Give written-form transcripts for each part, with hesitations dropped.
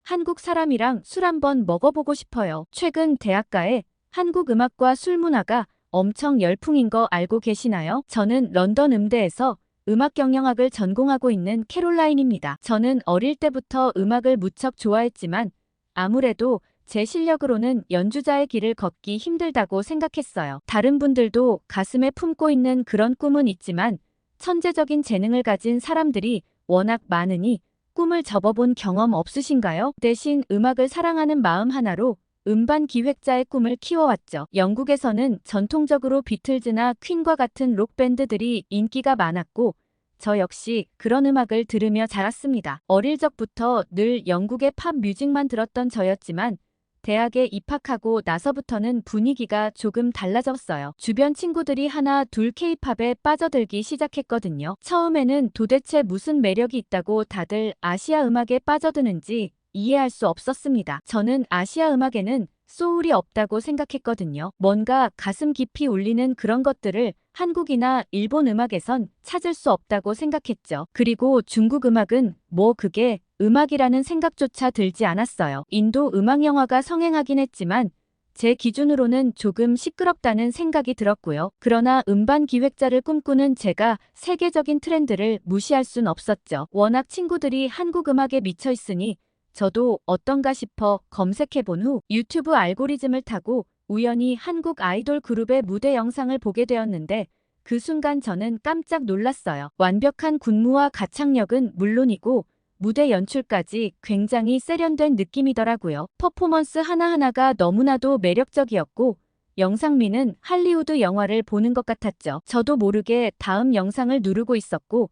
한국 사람이랑 술 한번 먹어보고 싶어요. 최근 대학가에 한국 음악과 술 문화가 엄청 열풍인 거 알고 계시나요? 저는 런던 음대에서 음악 경영학을 전공하고 있는 캐롤라인입니다. 저는 어릴 때부터 음악을 무척 좋아했지만 아무래도 제 실력으로는 연주자의 길을 걷기 힘들다고 생각했어요. 다른 분들도 가슴에 품고 있는 그런 꿈은 있지만 천재적인 재능을 가진 사람들이 워낙 많으니 꿈을 접어본 경험 없으신가요? 대신 음악을 사랑하는 마음 하나로 음반 기획자의 꿈을 키워왔죠. 영국에서는 전통적으로 비틀즈나 퀸과 같은 록밴드들이 인기가 많았고 저 역시 그런 음악을 들으며 자랐습니다. 어릴 적부터 늘 영국의 팝 뮤직만 들었던 저였지만 대학에 입학하고 나서부터는 분위기가 조금 달라졌어요. 주변 친구들이 하나 둘 케이팝에 빠져들기 시작했거든요. 처음에는 도대체 무슨 매력이 있다고 다들 아시아 음악에 빠져드는지 이해할 수 없었습니다. 저는 아시아 음악에는 소울이 없다고 생각했거든요. 뭔가 가슴 깊이 울리는 그런 것들을 한국이나 일본 음악에선 찾을 수 없다고 생각했죠. 그리고 중국 음악은 뭐 그게 음악이라는 생각조차 들지 않았어요. 인도 음악 영화가 성행하긴 했지만 제 기준으로는 조금 시끄럽다는 생각이 들었고요. 그러나 음반 기획자를 꿈꾸는 제가 세계적인 트렌드를 무시할 순 없었죠. 워낙 친구들이 한국 음악에 미쳐 있으니 저도 어떤가 싶어 검색해본 후 유튜브 알고리즘을 타고 우연히 한국 아이돌 그룹의 무대 영상을 보게 되었는데 그 순간 저는 깜짝 놀랐어요. 완벽한 군무와 가창력은 물론이고 무대 연출까지 굉장히 세련된 느낌이더라고요. 퍼포먼스 하나하나가 너무나도 매력적이었고 영상미는 할리우드 영화를 보는 것 같았죠. 저도 모르게 다음 영상을 누르고 있었고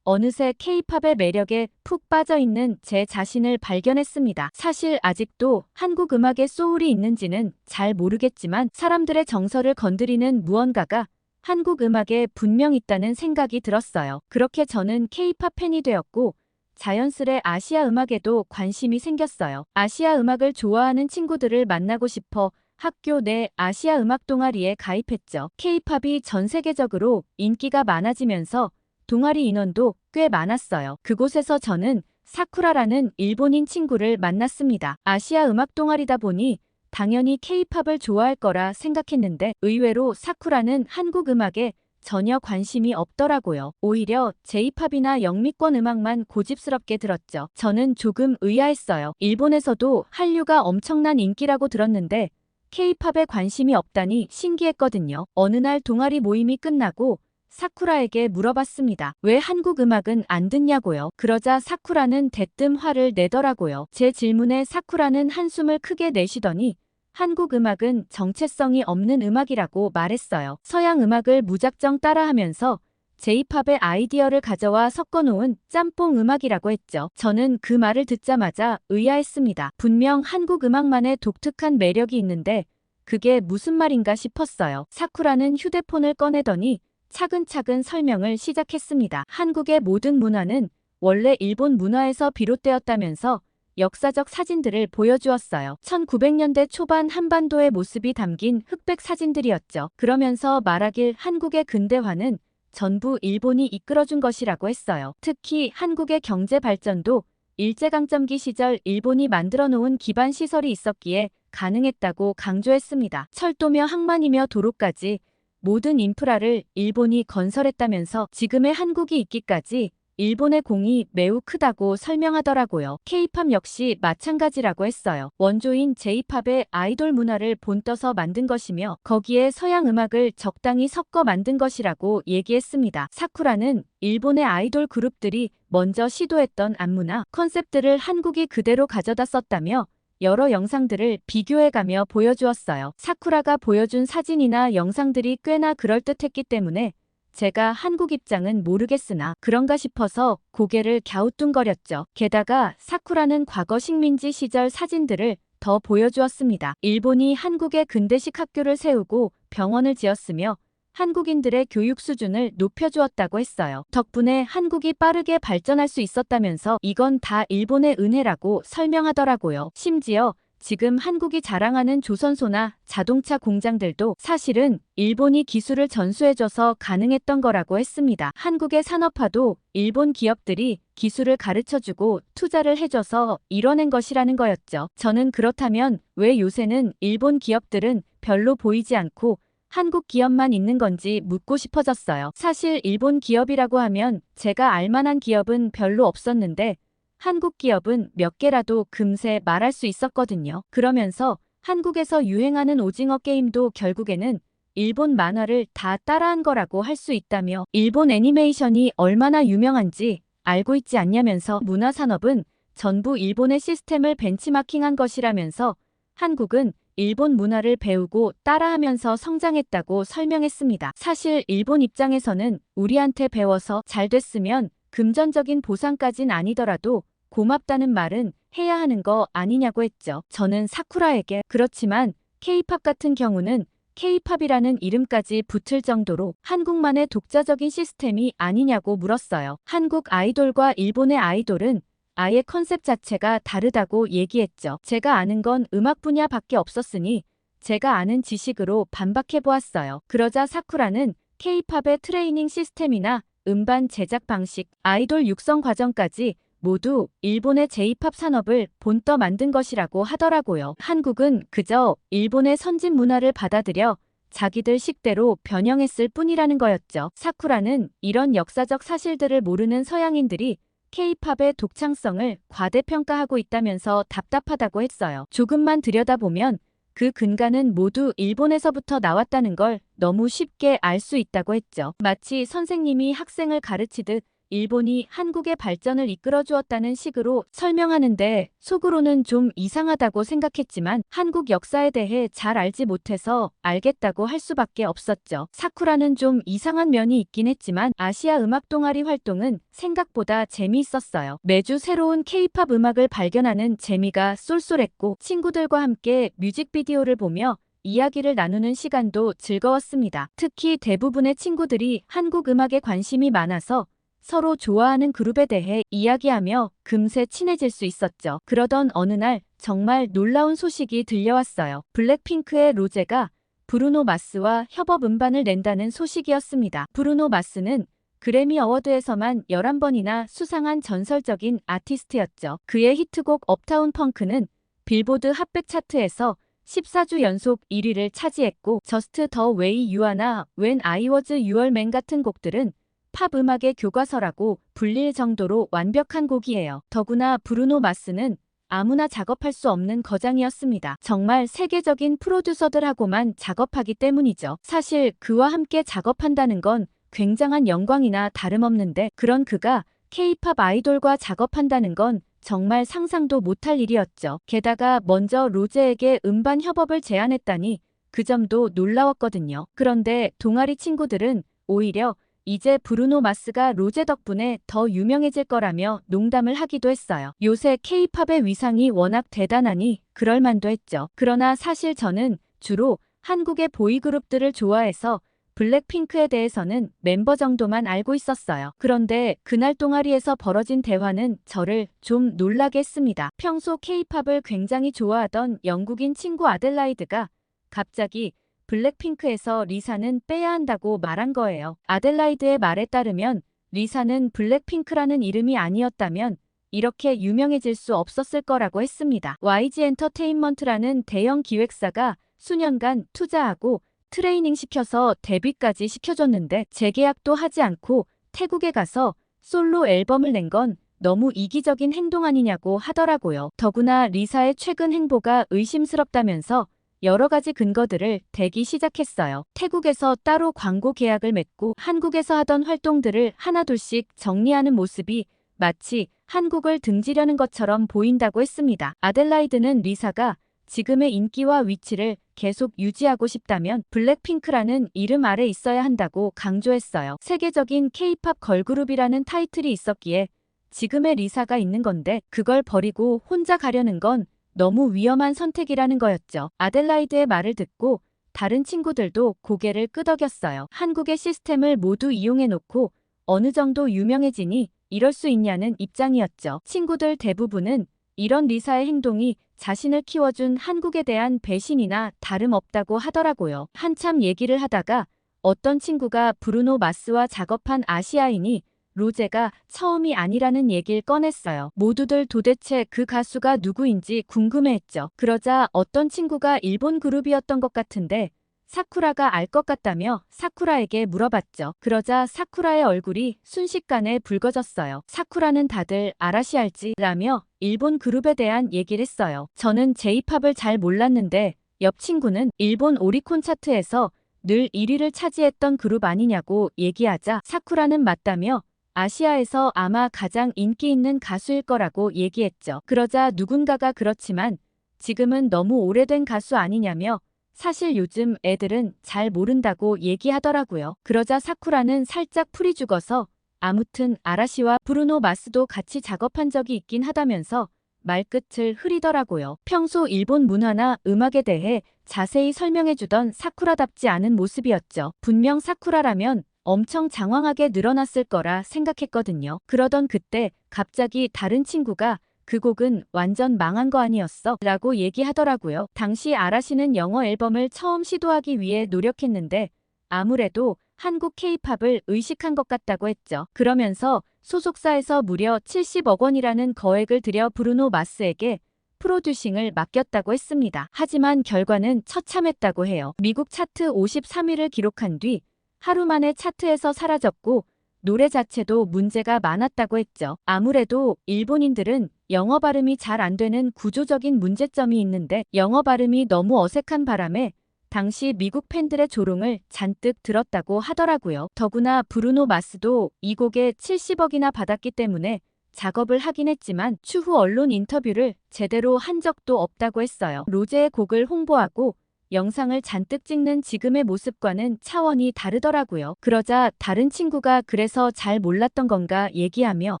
어느새 케이팝의 매력에 푹 빠져있는 제 자신을 발견했습니다. 사실 아직도 한국 음악에 소울이 있는지는 잘 모르겠지만 사람들의 정서를 건드리는 무언가가 한국 음악에 분명 있다는 생각이 들었어요. 그렇게 저는 케이팝 팬이 되었고 자연스레 아시아 음악에도 관심이 생겼어요. 아시아 음악을 좋아하는 친구들을 만나고 싶어 학교 내 아시아 음악 동아리에 가입했죠. 케이팝이 전 세계적으로 인기가 많아지면서 동아리 인원도 꽤 많았어요. 그곳에서 저는 사쿠라라는 일본인 친구를 만났습니다. 아시아 음악 동아리다 보니 당연히 케이팝을 좋아할 거라 생각했는데 의외로 사쿠라는 한국 음악에 전혀 관심이 없더라고요. 오히려 J-팝이나 영미권 음악만 고집스럽게 들었죠. 저는 조금 의아했어요. 일본에서도 한류가 엄청난 인기라고 들었는데 K-팝에 관심이 없다니 신기했거든요. 어느 날 동아리 모임이 끝나고 사쿠라에게 물어봤습니다. 왜 한국 음악은 안 듣냐고요. 그러자 사쿠라는 대뜸 화를 내더라고요. 제 질문에 사쿠라는 한숨을 크게 내쉬더니 한국 음악은 정체성이 없는 음악이라고 말했어요. 서양 음악을 무작정 따라하면서 J-팝의 아이디어를 가져와 섞어놓은 짬뽕 음악이라고 했죠. 저는 그 말을 듣자마자 의아했습니다. 분명 한국 음악만의 독특한 매력이 있는데 그게 무슨 말인가 싶었어요. 사쿠라는 휴대폰을 꺼내더니 차근차근 설명을 시작했습니다. 한국의 모든 문화는 원래 일본 문화에서 비롯되었다면서 역사적 사진들을 보여주었어요. 1900년대 초반 한반도의 모습이 담긴 흑백 사진들이었죠. 그러면서 말하길 한국의 근대화는 전부 일본이 이끌어준 것이라고 했어요. 특히 한국의 경제 발전도 일제강점기 시절 일본이 만들어 놓은 기반 시설이 있었기에 가능했다고 강조했습니다. 철도며 항만이며 도로까지 모든 인프라를 일본이 건설했다면서 지금의 한국이 있기까지 일본의 공이 매우 크다고 설명하더라고요. K-팝 역시 마찬가지라고 했어요. 원조인 J-팝의 아이돌 문화를 본떠서 만든 것이며 거기에 서양 음악을 적당히 섞어 만든 것이라고 얘기했습니다. 사쿠라는 일본의 아이돌 그룹들이 먼저 시도했던 안무나 컨셉들을 한국이 그대로 가져다 썼다며 여러 영상들을 비교해가며 보여주었어요. 사쿠라가 보여준 사진이나 영상들이 꽤나 그럴듯했기 때문에 제가 한국 입장은 모르겠으나 그런가 싶어서 고개를 갸우뚱거렸죠. 게다가 사쿠라는 과거 식민지 시절 사진들을 더 보여주었습니다. 일본이 한국에 근대식 학교를 세우고 병원을 지었으며 한국인들의 교육 수준을 높여주었다고 했어요. 덕분에 한국이 빠르게 발전할 수 있었다면서 이건 다 일본의 은혜라고 설명하더라고요. 심지어 지금 한국이 자랑하는 조선소나 자동차 공장들도 사실은 일본이 기술을 전수해줘서 가능했던 거라고 했습니다. 한국의 산업화도 일본 기업들이 기술을 가르쳐주고 투자를 해줘서 이뤄낸 것이라는 거였죠. 저는 그렇다면 왜 요새는 일본 기업들은 별로 보이지 않고 한국 기업만 있는 건지 묻고 싶어졌어요. 사실 일본 기업이라고 하면 제가 알만한 기업은 별로 없었는데 한국 기업은 몇 개라도 금세 말할 수 있었거든요. 그러면서 한국에서 유행하는 오징어 게임도 결국에는 일본 만화를 다 따라한 거라고 할 수 있다며 일본 애니메이션이 얼마나 유명한지 알고 있지 않냐면서 문화산업은 전부 일본의 시스템을 벤치마킹한 것이라면서 한국은 일본 문화를 배우고 따라하면서 성장했다고 설명했습니다. 사실 일본 입장에서는 우리한테 배워서 잘 됐으면 금전적인 보상까진 아니더라도 고맙다는 말은 해야 하는 거 아니냐고 했죠. 저는 사쿠라에게 그렇지만 K-팝 같은 경우는 K-팝이라는 이름까지 붙을 정도로 한국만의 독자적인 시스템이 아니냐고 물었어요. 한국 아이돌과 일본의 아이돌은 아예 컨셉 자체가 다르다고 얘기했죠. 제가 아는 건 음악 분야밖에 없었으니 제가 아는 지식으로 반박해 보았어요. 그러자 사쿠라는 K-팝의 트레이닝 시스템이나 음반 제작 방식, 아이돌 육성 과정까지 모두 일본의 J-팝 산업을 본떠 만든 것이라고 하더라고요. 한국은 그저 일본의 선진 문화를 받아들여 자기들 식대로 변형했을 뿐이라는 거였죠. 사쿠라는 이런 역사적 사실들을 모르는 서양인들이 K-팝의 독창성을 과대평가하고 있다면서 답답하다고 했어요. 조금만 들여다보면 그 근간은 모두 일본에서부터 나왔다는 걸 너무 쉽게 알 수 있다고 했죠. 마치 선생님이 학생을 가르치듯 일본이 한국의 발전을 이끌어 주었다는 식으로 설명하는데 속으로는 좀 이상하다고 생각했지만 한국 역사에 대해 잘 알지 못해서 알겠다고 할 수밖에 없었죠. 사쿠라는 좀 이상한 면이 있긴 했지만 아시아 음악 동아리 활동은 생각보다 재미있었어요. 매주 새로운 K-팝 음악을 발견하는 재미가 쏠쏠했고 친구들과 함께 뮤직비디오를 보며 이야기를 나누는 시간도 즐거웠습니다. 특히 대부분의 친구들이 한국 음악에 관심이 많아서 서로 좋아하는 그룹에 대해 이야기하며 금세 친해질 수 있었죠. 그러던 어느 날 정말 놀라운 소식이 들려왔어요. 블랙핑크의 로제가 브루노 마스와 협업 음반을 낸다는 소식이었습니다. 브루노 마스는 그래미 어워드에서만 11번이나 수상한 전설적인 아티스트였죠. 그의 히트곡 업타운 펑크는 빌보드 핫백 차트에서 14주 연속 1위를 차지했고 저스트 더 웨이 유아나 웬 아이 워즈 유얼 맨 같은 곡들은 팝 음악의 교과서라고 불릴 정도로 완벽한 곡이에요. 더구나 브루노 마스는 아무나 작업할 수 없는 거장이었습니다. 정말 세계적인 프로듀서들하고만 작업하기 때문이죠. 사실 그와 함께 작업한다는 건 굉장한 영광이나 다름없는데 그런 그가 K-팝 아이돌과 작업한다는 건 정말 상상도 못할 일이었죠. 게다가 먼저 로제에게 음반 협업을 제안했다니 그 점도 놀라웠거든요. 그런데 동아리 친구들은 오히려 이제 브루노 마스가 로제 덕분에 더 유명해질 거라며 농담을 하기도 했어요. 요새 K-팝의 위상이 워낙 대단하니 그럴만도 했죠. 그러나 사실 저는 주로 한국의 보이그룹들을 좋아해서 블랙핑크에 대해서는 멤버 정도만 알고 있었어요. 그런데 그날 동아리에서 벌어진 대화는 저를 좀 놀라게 했습니다. 평소 K-팝을 굉장히 좋아하던 영국인 친구 아델라이드가 갑자기 블랙핑크에서 리사는 빼야 한다고 말한 거예요. 아델라이드의 말에 따르면 리사는 블랙핑크라는 이름이 아니었다면 이렇게 유명해질 수 없었을 거라고 했습니다. YG 엔터테인먼트라는 대형 기획사가 수년간 투자하고 트레이닝 시켜서 데뷔까지 시켜줬는데 재계약도 하지 않고 태국에 가서 솔로 앨범을 낸 건 너무 이기적인 행동 아니냐고 하더라고요. 더구나 리사의 최근 행보가 의심스럽다면서 여러 가지 근거들을 대기 시작했어요. 태국에서 따로 광고 계약을 맺고 한국에서 하던 활동들을 하나둘씩 정리하는 모습이 마치 한국을 등지려는 것처럼 보인다고 했습니다. 아델라이드는 리사가 지금의 인기와 위치를 계속 유지하고 싶다면 블랙핑크라는 이름 아래 있어야 한다고 강조했어요. 세계적인 K-팝 걸그룹이라는 타이틀이 있었기에 지금의 리사가 있는 건데 그걸 버리고 혼자 가려는 건 너무 위험한 선택이라는 거였죠. 아델라이드의 말을 듣고 다른 친구들도 고개를 끄덕였어요. 한국의 시스템을 모두 이용해놓고 어느 정도 유명해지니 이럴 수 있냐는 입장이었죠. 친구들 대부분은 이런 리사의 행동이 자신을 키워준 한국에 대한 배신이나 다름없다고 하더라고요. 한참 얘기를 하다가 어떤 친구가 브루노 마스와 작업한 아시아인이 로제가 처음이 아니라는 얘기를 꺼냈어요. 모두들 도대체 그 가수가 누구인지 궁금해했죠. 그러자 어떤 친구가 일본 그룹이었던 것 같은데 사쿠라가 알 것 같다며 사쿠라에게 물어봤죠. 그러자 사쿠라의 얼굴이 순식간에 붉어졌어요. 사쿠라는 다들 아라시 알지? 라며 일본 그룹에 대한 얘기를 했어요. 저는 J-팝을 잘 몰랐는데 옆 친구는 일본 오리콘 차트에서 늘 1위를 차지했던 그룹 아니냐고 얘기하자 사쿠라는 맞다며 아시아에서 아마 가장 인기 있는 가수일 거라고 얘기했죠. 그러자 누군가가 그렇지만 지금은 너무 오래된 가수 아니냐며 사실 요즘 애들은 잘 모른다고 얘기하더라고요. 그러자 사쿠라는 살짝 풀이 죽어서 아무튼 아라시와 브루노 마스도 같이 작업한 적이 있긴 하다면서 말끝을 흐리더라고요. 평소 일본 문화나 음악에 대해 자세히 설명해주던 사쿠라답지 않은 모습이었죠. 분명 사쿠라라면 엄청 장황하게 늘어났을 거라 생각했거든요. 그러던 그때 갑자기 다른 친구가 그 곡은 완전 망한 거 아니었어? 라고 얘기하더라고요. 당시 아라시는 영어 앨범을 처음 시도하기 위해 노력했는데 아무래도 한국 케이팝을 의식한 것 같다고 했죠. 그러면서 소속사에서 무려 70억 원이라는 거액을 들여 브루노 마스에게 프로듀싱을 맡겼다고 했습니다. 하지만 결과는 처참했다고 해요. 미국 차트 53위를 기록한 뒤 하루 만에 차트에서 사라졌고 노래 자체도 문제가 많았다고 했죠. 아무래도 일본인들은 영어 발음이 잘 안 되는 구조적인 문제점이 있는데 영어 발음이 너무 어색한 바람에 당시 미국 팬들의 조롱을 잔뜩 들었다고 하더라고요. 더구나 브루노 마스도 이 곡에 70억이나 받았기 때문에 작업을 하긴 했지만 추후 언론 인터뷰를 제대로 한 적도 없다고 했어요. 로제의 곡을 홍보하고 영상을 잔뜩 찍는 지금의 모습과는 차원이 다르더라고요. 그러자 다른 친구가 그래서 잘 몰랐던 건가 얘기하며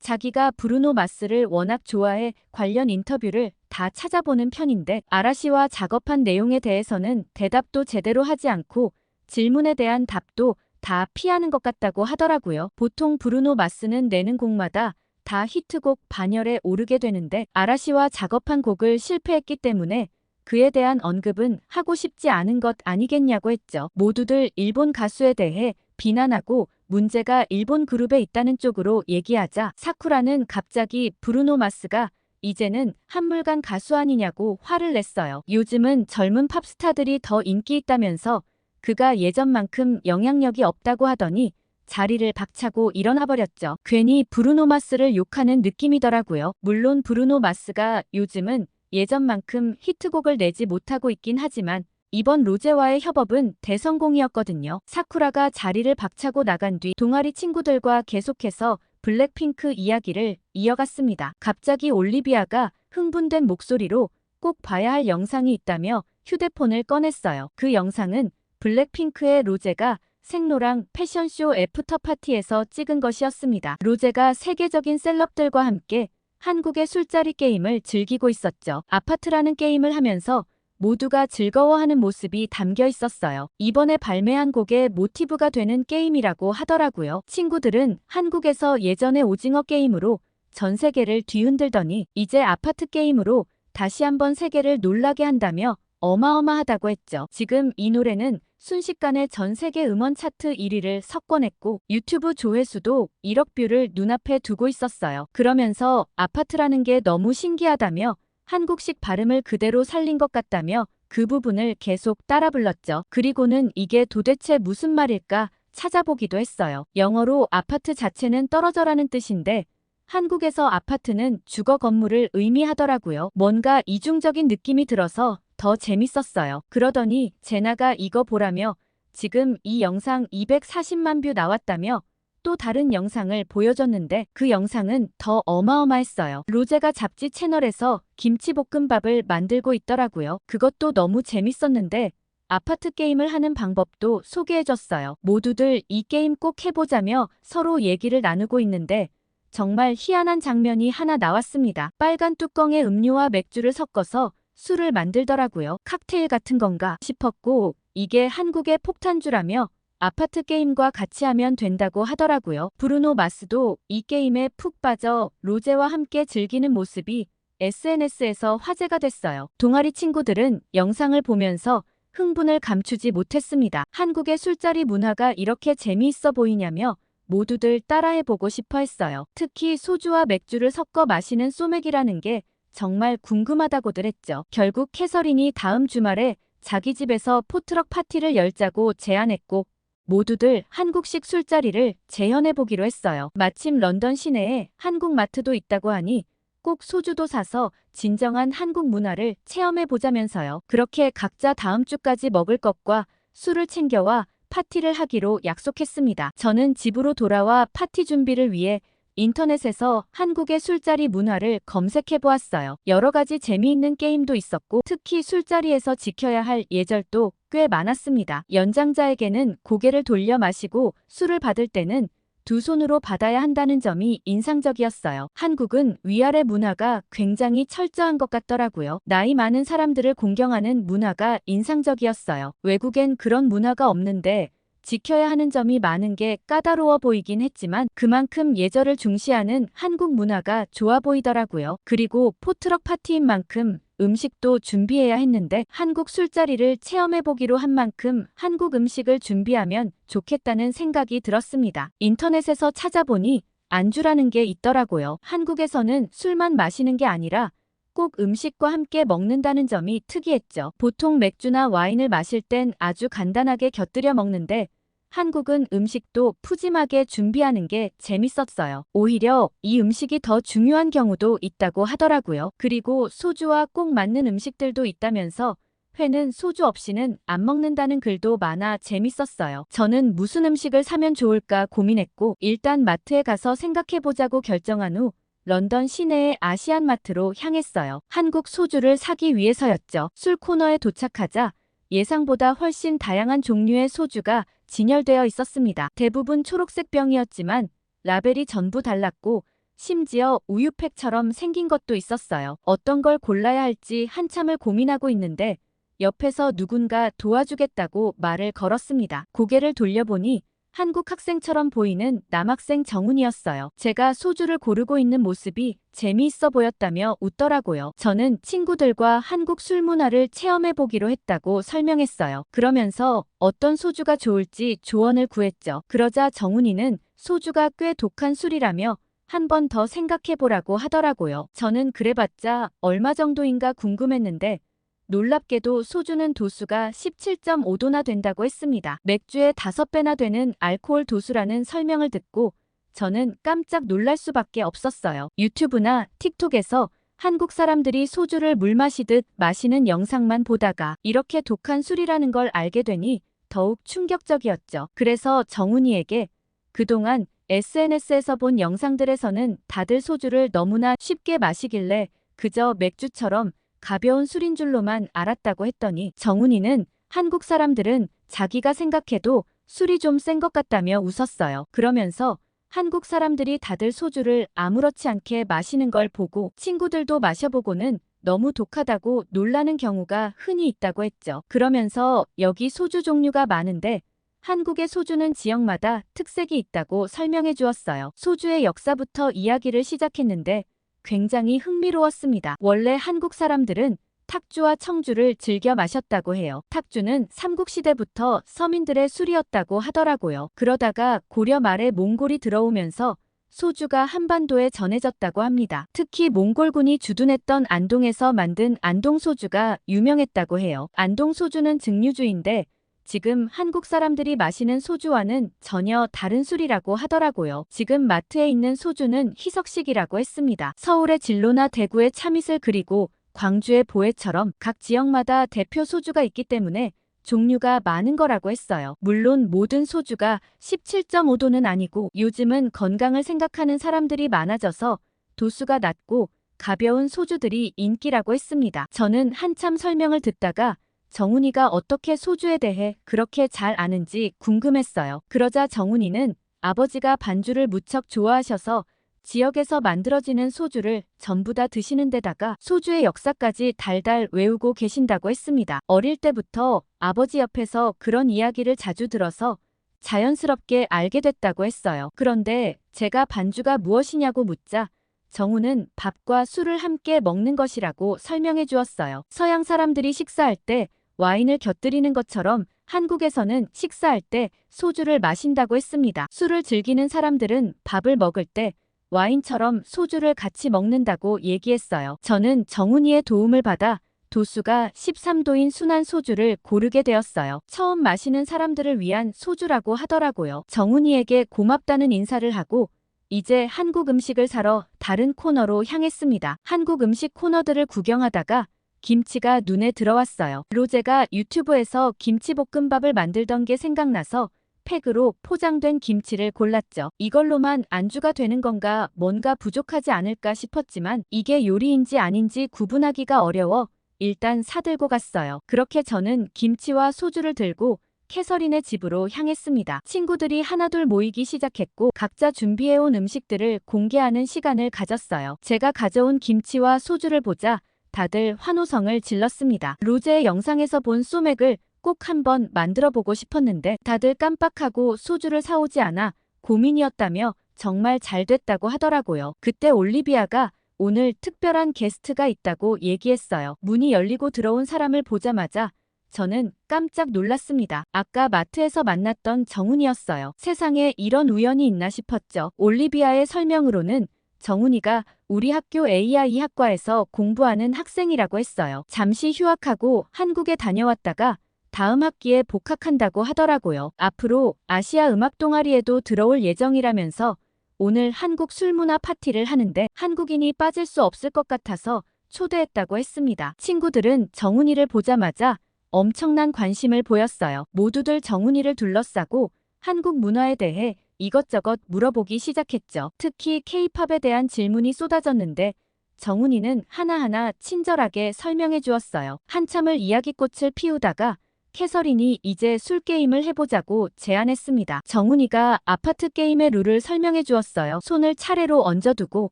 자기가 브루노 마스를 워낙 좋아해 관련 인터뷰를 다 찾아보는 편인데 아라시와 작업한 내용에 대해서는 대답도 제대로 하지 않고 질문에 대한 답도 다 피하는 것 같다고 하더라고요. 보통 브루노 마스는 내는 곡마다 다 히트곡 반열에 오르게 되는데 아라시와 작업한 곡을 실패했기 때문에 그에 대한 언급은 하고 싶지 않은 것 아니겠냐고 했죠. 모두들 일본 가수에 대해 비난하고 문제가 일본 그룹에 있다는 쪽으로 얘기하자 사쿠라는 갑자기 브루노 마스가 이제는 한물간 가수 아니냐고 화를 냈어요. 요즘은 젊은 팝스타들이 더 인기 있다면서 그가 예전만큼 영향력이 없다고 하더니 자리를 박차고 일어나 버렸죠. 괜히 브루노 마스를 욕하는 느낌이더라고요. 물론 브루노 마스가 요즘은 예전만큼 히트곡을 내지 못하고 있긴 하지만 이번 로제와의 협업은 대성공이었거든요. 사쿠라가 자리를 박차고 나간 뒤 동아리 친구들과 계속해서 블랙핑크 이야기를 이어갔습니다. 갑자기 올리비아가 흥분된 목소리로 꼭 봐야 할 영상이 있다며 휴대폰을 꺼냈어요. 그 영상은 블랙핑크의 로제가 생로랑 패션쇼 애프터 파티에서 찍은 것이었습니다. 로제가 세계적인 셀럽들과 함께 한국의 술자리 게임을 즐기고 있었죠. 아파트라는 게임을 하면서 모두가 즐거워하는 모습이 담겨 있었어요. 이번에 발매한 곡의 모티브가 되는 게임이라고 하더라고요. 친구들은 한국에서 예전의 오징어 게임으로 전 세계를 뒤흔들더니 이제 아파트 게임으로 다시 한번 세계를 놀라게 한다며 어마어마하다고 했죠. 지금 이 노래는 순식간에 전 세계 음원 차트 1위를 석권했고 유튜브 조회수도 1억 뷰를 눈앞에 두고 있었어요. 그러면서 아파트라는 게 너무 신기하다며 한국식 발음을 그대로 살린 것 같다며 그 부분을 계속 따라 불렀죠. 그리고는 이게 도대체 무슨 말일까 찾아보기도 했어요. 영어로 아파트 자체는 떨어져라는 뜻인데 한국에서 아파트는 주거 건물을 의미하더라고요. 뭔가 이중적인 느낌이 들어서 더 재밌었어요. 그러더니 제나가 이거 보라며 지금 이 영상 240만 뷰 나왔다며 또 다른 영상을 보여줬는데 그 영상은 더 어마어마했어요. 로제가 잡지 채널에서 김치볶음밥을 만들고 있더라고요. 그것도 너무 재밌었는데 아파트 게임을 하는 방법도 소개해줬어요. 모두들 이 게임 꼭 해보자며 서로 얘기를 나누고 있는데 정말 희한한 장면이 하나 나왔습니다. 빨간 뚜껑에 음료와 맥주를 섞어서 술을 만들더라고요. 칵테일 같은 건가 싶었고 이게 한국의 폭탄주라며 아파트 게임과 같이 하면 된다고 하더라고요. 브루노 마스도 이 게임에 푹 빠져 로제와 함께 즐기는 모습이 SNS에서 화제가 됐어요. 동아리 친구들은 영상을 보면서 흥분을 감추지 못했습니다. 한국의 술자리 문화가 이렇게 재미있어 보이냐며 모두들 따라해보고 싶어 했어요. 특히 소주와 맥주를 섞어 마시는 소맥이라는 게 정말 궁금하다고들 했죠. 결국 캐서린이 다음 주말에 자기 집에서 포트럭 파티를 열자고 제안했고 모두들 한국식 술자리를 재현해보기로 했어요. 마침 런던 시내에 한국 마트도 있다고 하니 꼭 소주도 사서 진정한 한국 문화를 체험해보자면서요. 그렇게 각자 다음 주까지 먹을 것과 술을 챙겨와 파티를 하기로 약속했습니다. 저는 집으로 돌아와 파티 준비를 위해 인터넷에서 한국의 술자리 문화를 검색해 보았어요. 여러 가지 재미있는 게임도 있었고 특히 술자리에서 지켜야 할 예절도 꽤 많았습니다. 연장자에게는 고개를 돌려 마시고 술을 받을 때는 두 손으로 받아야 한다는 점이 인상적이었어요. 한국은 위아래 문화가 굉장히 철저한 것 같더라고요. 나이 많은 사람들을 공경하는 문화가 인상적이었어요. 외국엔 그런 문화가 없는데 지켜야 하는 점이 많은 게 까다로워 보이긴 했지만 그만큼 예절을 중시하는 한국 문화가 좋아 보이더라고요. 그리고 포트럭 파티인 만큼 음식도 준비해야 했는데 한국 술자리를 체험해보기로 한 만큼 한국 음식을 준비하면 좋겠다는 생각이 들었습니다. 인터넷에서 찾아보니 안주라는 게 있더라고요. 한국에서는 술만 마시는 게 아니라 꼭 음식과 함께 먹는다는 점이 특이했죠. 보통 맥주나 와인을 마실 땐 아주 간단하게 곁들여 먹는데 한국은 음식도 푸짐하게 준비하는 게 재밌었어요. 오히려 이 음식이 더 중요한 경우도 있다고 하더라고요. 그리고 소주와 꼭 맞는 음식들도 있다면서 회는 소주 없이는 안 먹는다는 글도 많아 재밌었어요. 저는 무슨 음식을 사면 좋을까 고민했고 일단 마트에 가서 생각해보자고 결정한 후 런던 시내의 아시안 마트로 향했어요. 한국 소주를 사기 위해서였죠. 술 코너에 도착하자 예상보다 훨씬 다양한 종류의 소주가 진열되어 있었습니다. 대부분 초록색 병이었지만 라벨이 전부 달랐고 심지어 우유팩처럼 생긴 것도 있었어요. 어떤 걸 골라야 할지 한참을 고민하고 있는데 옆에서 누군가 도와주겠다고 말을 걸었습니다. 고개를 돌려보니 한국 학생처럼 보이는 남학생 정훈이었어요. 제가 소주를 고르고 있는 모습이 재미있어 보였다며 웃더라고요. 저는 친구들과 한국 술 문화를 체험해보기로 했다고 설명했어요. 그러면서 어떤 소주가 좋을지 조언을 구했죠. 그러자 정훈이는 소주가 꽤 독한 술이라며 한 번 더 생각해보라고 하더라고요. 저는 그래봤자 얼마 정도인가 궁금했는데 놀랍게도 소주는 도수가 17.5도나 된다고 했습니다. 맥주의 5배나 되는 알코올 도수라는 설명을 듣고 저는 깜짝 놀랄 수밖에 없었어요. 유튜브나 틱톡에서 한국 사람들이 소주를 물 마시듯 마시는 영상만 보다가 이렇게 독한 술이라는 걸 알게 되니 더욱 충격적이었죠. 그래서 정훈이에게 그동안 SNS에서 본 영상들에서는 다들 소주를 너무나 쉽게 마시길래 그저 맥주처럼 가벼운 술인 줄로만 알았다고 했더니 정훈이는 한국 사람들은 자기가 생각해도 술이 좀 센 것 같다며 웃었어요. 그러면서 한국 사람들이 다들 소주를 아무렇지 않게 마시는 걸 보고 친구들도 마셔보고는 너무 독하다고 놀라는 경우가 흔히 있다고 했죠. 그러면서 여기 소주 종류가 많은데 한국의 소주는 지역마다 특색이 있다고 설명해 주었어요. 소주의 역사부터 이야기를 시작했는데 굉장히 흥미로웠습니다. 원래 한국 사람들은 탁주와 청주를 즐겨 마셨다고 해요. 탁주는 삼국시대부터 서민들의 술이었다고 하더라고요. 그러다가 고려 말에 몽골이 들어오면서 소주가 한반도에 전해졌다고 합니다. 특히 몽골군이 주둔했던 안동에서 만든 안동소주가 유명했다고 해요. 안동소주는 증류주인데 지금 한국 사람들이 마시는 소주와는 전혀 다른 술이라고 하더라고요. 지금 마트에 있는 소주는 희석식이라고 했습니다. 서울의 진로나 대구의 참이슬 그리고 광주의 보혜처럼 각 지역마다 대표 소주가 있기 때문에 종류가 많은 거라고 했어요. 물론 모든 소주가 17.5도는 아니고 요즘은 건강을 생각하는 사람들이 많아져서 도수가 낮고 가벼운 소주들이 인기라고 했습니다. 저는 한참 설명을 듣다가 정훈이가 어떻게 소주에 대해 그렇게 잘 아는지 궁금했어요. 그러자 정훈이는 아버지가 반주를 무척 좋아하셔서 지역에서 만들어지는 소주를 전부 다 드시는 데다가 소주의 역사까지 달달 외우고 계신다고 했습니다. 어릴 때부터 아버지 옆에서 그런 이야기를 자주 들어서 자연스럽게 알게 됐다고 했어요. 그런데 제가 반주가 무엇이냐고 묻자 정우는 밥과 술을 함께 먹는 것이라고 설명해 주었어요. 서양 사람들이 식사할 때 와인을 곁들이는 것처럼 한국에서는 식사할 때 소주를 마신다고 했습니다. 술을 즐기는 사람들은 밥을 먹을 때 와인처럼 소주를 같이 먹는다고 얘기했어요. 저는 정훈이의 도움을 받아 도수가 13도인 순한 소주를 고르게 되었어요. 처음 마시는 사람들을 위한 소주라고 하더라고요. 정훈이에게 고맙다는 인사를 하고 이제 한국 음식을 사러 다른 코너로 향했습니다. 한국 음식 코너들을 구경하다가 김치가 눈에 들어왔어요. 로제가 유튜브에서 김치볶음밥을 만들던 게 생각나서 팩으로 포장된 김치를 골랐죠. 이걸로만 안주가 되는 건가 뭔가 부족하지 않을까 싶었지만 이게 요리인지 아닌지 구분하기가 어려워 일단 사들고 갔어요. 그렇게 저는 김치와 소주를 들고 캐서린의 집으로 향했습니다. 친구들이 하나둘 모이기 시작했고 각자 준비해온 음식들을 공개하는 시간을 가졌어요. 제가 가져온 김치와 소주를 보자 다들 환호성을 질렀습니다. 로제의 영상에서 본 소맥을 꼭 한번 만들어보고 싶었는데 다들 깜빡하고 소주를 사오지 않아 고민이었다며 정말 잘 됐다고 하더라고요. 그때 올리비아가 오늘 특별한 게스트가 있다고 얘기했어요. 문이 열리고 들어온 사람을 보자마자 저는 깜짝 놀랐습니다. 아까 마트에서 만났던 정훈이었어요. 세상에 이런 우연이 있나 싶었죠. 올리비아의 설명으로는 정훈이가 우리 학교 AI 학과에서 공부하는 학생이라고 했어요. 잠시 휴학하고 한국에 다녀왔다가 다음 학기에 복학한다고 하더라고요. 앞으로 아시아 음악 동아리에도 들어올 예정이라면서 오늘 한국 술문화 파티를 하는데 한국인이 빠질 수 없을 것 같아서 초대했다고 했습니다. 친구들은 정훈이를 보자마자 엄청난 관심을 보였어요. 모두들 정훈이를 둘러싸고 한국 문화에 대해 이것저것 물어보기 시작했죠. 특히 K-팝에 대한 질문이 쏟아졌는데 정훈이는 하나하나 친절하게 설명해 주었어요. 한참을 이야기꽃을 피우다가 캐서린이 이제 술게임을 해보자고 제안했습니다. 정훈이가 아파트 게임의 룰을 설명해 주었어요. 손을 차례로 얹어두고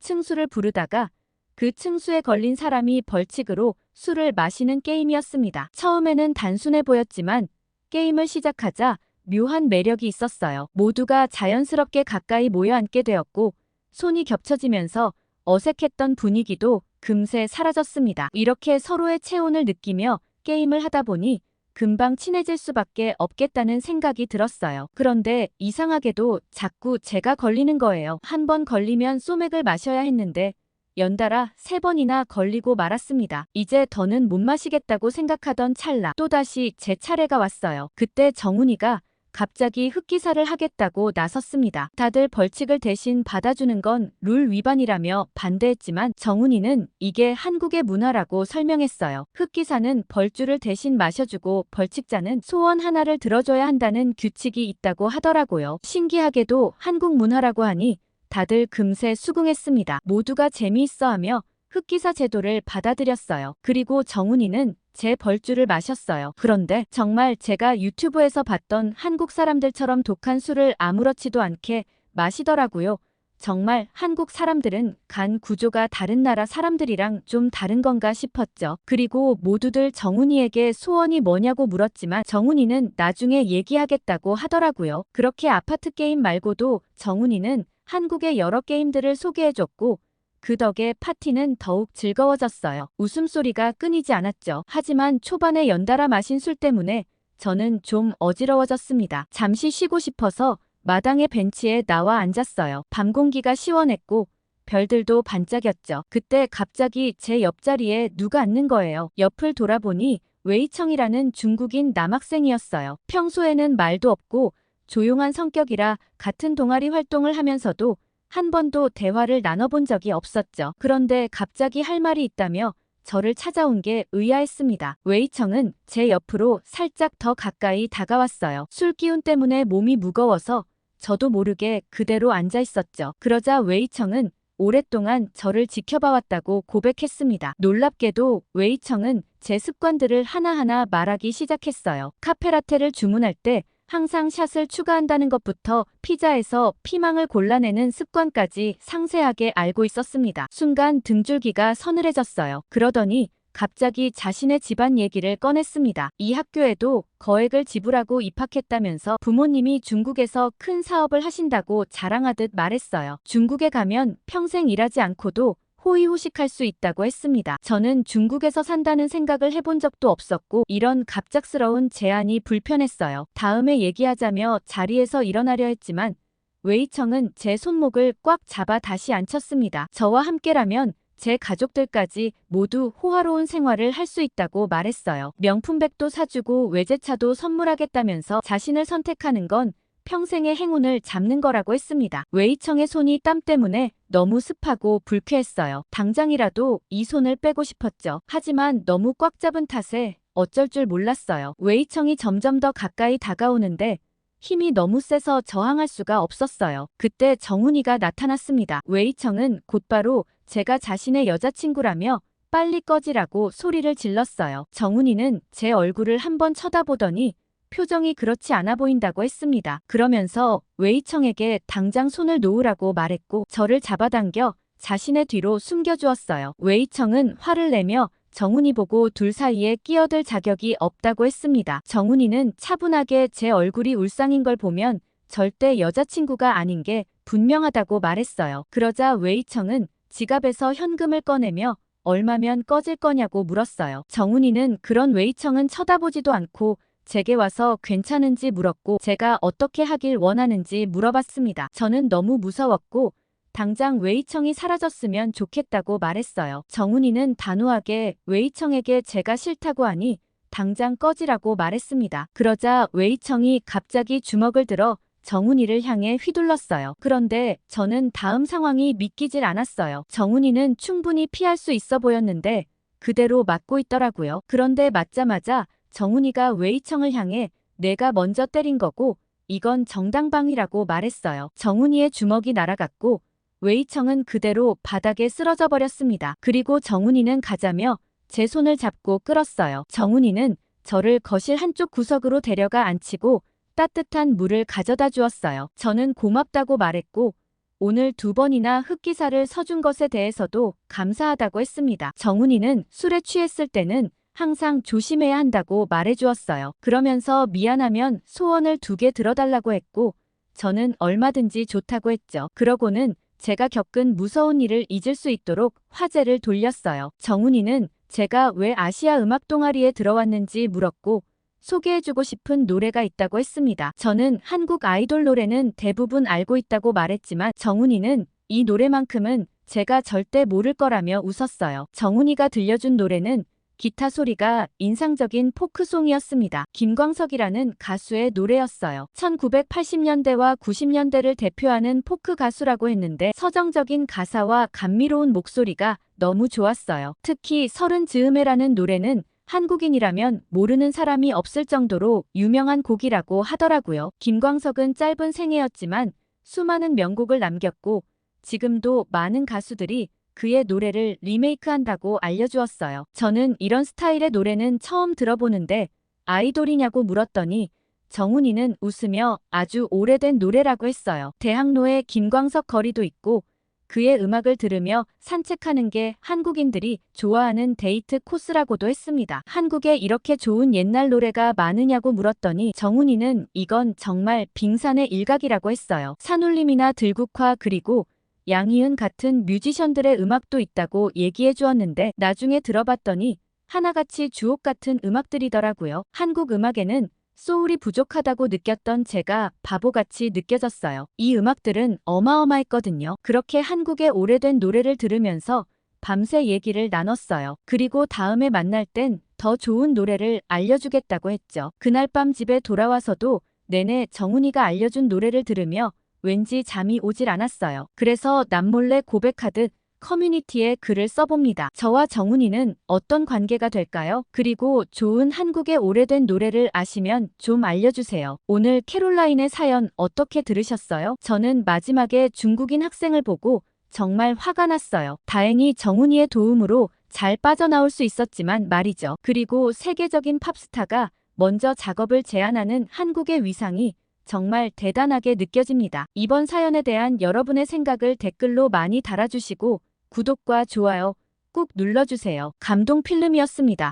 층수를 부르다가 그 층수에 걸린 사람이 벌칙으로 술을 마시는 게임이었습니다. 처음에는 단순해 보였지만 게임을 시작하자 묘한 매력이 있었어요. 모두가 자연스럽게 가까이 모여 앉게 되었고 손이 겹쳐지면서 어색했던 분위기도 금세 사라졌습니다. 이렇게 서로의 체온을 느끼며 게임을 하다 보니 금방 친해질 수밖에 없겠다는 생각이 들었어요. 그런데 이상하게도 자꾸 제가 걸리는 거예요. 한 번 걸리면 소맥을 마셔야 했는데 연달아 3번이나 걸리고 말았습니다. 이제 더는 못 마시겠다고 생각하던 찰나 또다시 제 차례가 왔어요. 그때 정훈이가 갑자기 흑기사를 하겠다고 나섰습니다. 다들 벌칙을 대신 받아주는 건 룰 위반이라며 반대했지만 정훈이는 이게 한국의 문화라고 설명했어요. 흑기사는 벌주를 대신 마셔주고 벌칙자는 소원 하나를 들어줘야 한다는 규칙이 있다고 하더라고요. 신기하게도 한국 문화라고 하니 다들 금세 수긍했습니다. 모두가 재미있어하며 흑기사 제도를 받아들였어요. 그리고 정훈이는 제 벌주를 마셨어요. 그런데 정말 제가 유튜브에서 봤던 한국 사람들처럼 독한 술을 아무렇지도 않게 마시더라고요. 정말 한국 사람들은 간 구조가 다른 나라 사람들이랑 좀 다른 건가 싶었죠. 그리고 모두들 정훈이에게 소원이 뭐냐고 물었지만 정훈이는 나중에 얘기하겠다고 하더라고요. 그렇게 아파트 게임 말고도 정훈이는 한국의 여러 게임들을 소개해줬고 그 덕에 파티는 더욱 즐거워졌어요. 웃음소리가 끊이지 않았죠. 하지만 초반에 연달아 마신 술 때문에 저는 좀 어지러워졌습니다. 잠시 쉬고 싶어서 마당의 벤치에 나와 앉았어요. 밤 공기가 시원했고 별들도 반짝였죠. 그때 갑자기 제 옆자리에 누가 앉는 거예요. 옆을 돌아보니 웨이청이라는 중국인 남학생이었어요. 평소에는 말도 없고 조용한 성격이라 같은 동아리 활동을 하면서도 한 번도 대화를 나눠본 적이 없었죠. 그런데 갑자기 할 말이 있다며 저를 찾아온 게 의아했습니다. 웨이청은 제 옆으로 살짝 더 가까이 다가왔어요. 술 기운 때문에 몸이 무거워서 저도 모르게 그대로 앉아 있었죠. 그러자 웨이청은 오랫동안 저를 지켜봐왔다고 고백했습니다. 놀랍게도 웨이청은 제 습관들을 하나하나 말하기 시작했어요. 카페라테를 주문할 때 항상 샷을 추가한다는 것부터 피자에서 피망을 골라내는 습관까지 상세하게 알고 있었습니다. 순간 등줄기가 서늘해졌어요. 그러더니 갑자기 자신의 집안 얘기를 꺼냈습니다. 이 학교에도 거액을 지불하고 입학했다면서 부모님이 중국에서 큰 사업을 하신다고 자랑하듯 말했어요. 중국에 가면 평생 일하지 않고도 호의호식할 수 있다고 했습니다. 저는 중국에서 산다는 생각을 해본 적도 없었고 이런 갑작스러운 제안이 불편했어요. 다음에 얘기하자며 자리에서 일어나려 했지만 웨이청은 제 손목을 꽉 잡아 다시 앉혔습니다. 저와 함께라면 제 가족들까지 모두 호화로운 생활을 할 수 있다고 말했어요. 명품백도 사주고 외제차도 선물하겠다면서 자신을 선택하는 건 평생의 행운을 잡는 거라고 했습니다. 웨이청의 손이 땀 때문에 너무 습하고 불쾌했어요. 당장이라도 이 손을 빼고 싶었죠. 하지만 너무 꽉 잡은 탓에 어쩔 줄 몰랐어요. 웨이청이 점점 더 가까이 다가오는데 힘이 너무 세서 저항할 수가 없었어요. 그때 정훈이가 나타났습니다. 웨이청은 곧바로 제가 자신의 여자친구라며 빨리 꺼지라고 소리를 질렀어요. 정훈이는 제 얼굴을 한번 쳐다보더니 표정이 그렇지 않아 보인다고 했습니다. 그러면서 웨이청에게 당장 손을 놓으라고 말했고 저를 잡아당겨 자신의 뒤로 숨겨주었어요. 웨이청은 화를 내며 정훈이 보고 둘 사이에 끼어들 자격이 없다고 했습니다. 정훈이는 차분하게 제 얼굴이 울상인 걸 보면 절대 여자친구가 아닌 게 분명하다고 말했어요. 그러자 웨이청은 지갑에서 현금을 꺼내며 얼마면 꺼질 거냐고 물었어요. 정훈이는 그런 웨이청은 쳐다보지도 않고 제게 와서 괜찮은지 물었고 제가 어떻게 하길 원하는지 물어봤습니다. 저는 너무 무서웠고 당장 웨이청이 사라졌으면 좋겠다고 말했어요. 정훈이는 단호하게 웨이청에게 제가 싫다고 하니 당장 꺼지라고 말했습니다. 그러자 웨이청이 갑자기 주먹을 들어 정훈이를 향해 휘둘렀어요. 그런데 저는 다음 상황이 믿기질 않았어요. 정훈이는 충분히 피할 수 있어 보였는데 그대로 맞고 있더라고요. 그런데 맞자마자 정훈이가 웨이청을 향해 내가 먼저 때린 거고 이건 정당방위라고 말했어요. 정훈이의 주먹이 날아갔고 웨이청은 그대로 바닥에 쓰러져 버렸습니다. 그리고 정훈이는 가자며 제 손을 잡고 끌었어요. 정훈이는 저를 거실 한쪽 구석으로 데려가 앉히고 따뜻한 물을 가져다 주었어요. 저는 고맙다고 말했고 오늘 2번이나 흑기사를 서준 것에 대해서도 감사하다고 했습니다. 정훈이는 술에 취했을 때는 항상 조심해야 한다고 말해주었어요. 그러면서 미안하면 소원을 2개 들어달라고 했고 저는 얼마든지 좋다고 했죠. 그러고는 제가 겪은 무서운 일을 잊을 수 있도록 화제를 돌렸어요. 정훈이는 제가 왜 아시아 음악 동아리에 들어왔는지 물었고 소개해주고 싶은 노래가 있다고 했습니다. 저는 한국 아이돌 노래는 대부분 알고 있다고 말했지만 정훈이는 이 노래만큼은 제가 절대 모를 거라며 웃었어요. 정훈이가 들려준 노래는 기타 소리가 인상적인 포크송이었습니다. 김광석이라는 가수의 노래였어요. 1980년대와 90년대를 대표하는 포크 가수라고 했는데 서정적인 가사와 감미로운 목소리가 너무 좋았어요. 특히 서른 즈음에라는 노래는 한국인이라면 모르는 사람이 없을 정도로 유명한 곡이라고 하더라고요. 김광석은 짧은 생애였지만 수많은 명곡을 남겼고 지금도 많은 가수들이 그의 노래를 리메이크한다고 알려주었어요. 저는 이런 스타일의 노래는 처음 들어보는데 아이돌이냐고 물었더니 정훈이는 웃으며 아주 오래된 노래라고 했어요. 대학로에 김광석 거리도 있고 그의 음악을 들으며 산책하는 게 한국인들이 좋아하는 데이트 코스라고도 했습니다. 한국에 이렇게 좋은 옛날 노래가 많으냐고 물었더니 정훈이는 이건 정말 빙산의 일각이라고 했어요. 산울림이나 들국화 그리고 양희은 같은 뮤지션들의 음악도 있다고 얘기해 주었는데 나중에 들어봤더니 하나같이 주옥 같은 음악들이더라고요. 한국 음악에는 소울이 부족하다고 느꼈던 제가 바보같이 느껴졌어요. 이 음악들은 어마어마했거든요. 그렇게 한국의 오래된 노래를 들으면서 밤새 얘기를 나눴어요. 그리고 다음에 만날 땐 더 좋은 노래를 알려주겠다고 했죠. 그날 밤 집에 돌아와서도 내내 정훈이가 알려준 노래를 들으며 왠지 잠이 오질 않았어요. 그래서 남몰래 고백하듯 커뮤니티에 글을 써봅니다. 저와 정훈이는 어떤 관계가 될까요? 그리고 좋은 한국의 오래된 노래를 아시면 좀 알려주세요. 오늘 캐롤라인의 사연 어떻게 들으셨어요? 저는 마지막에 중국인 학생을 보고 정말 화가 났어요. 다행히 정훈이의 도움으로 잘 빠져나올 수 있었지만 말이죠. 그리고 세계적인 팝스타가 먼저 작업을 제안하는 한국의 위상이 정말 대단하게 느껴집니다. 이번 사연에 대한 여러분의 생각을 댓글로 많이 달아주시고 구독과 좋아요, 꾹꾹 눌러주세요. 감동 필름이었습니다.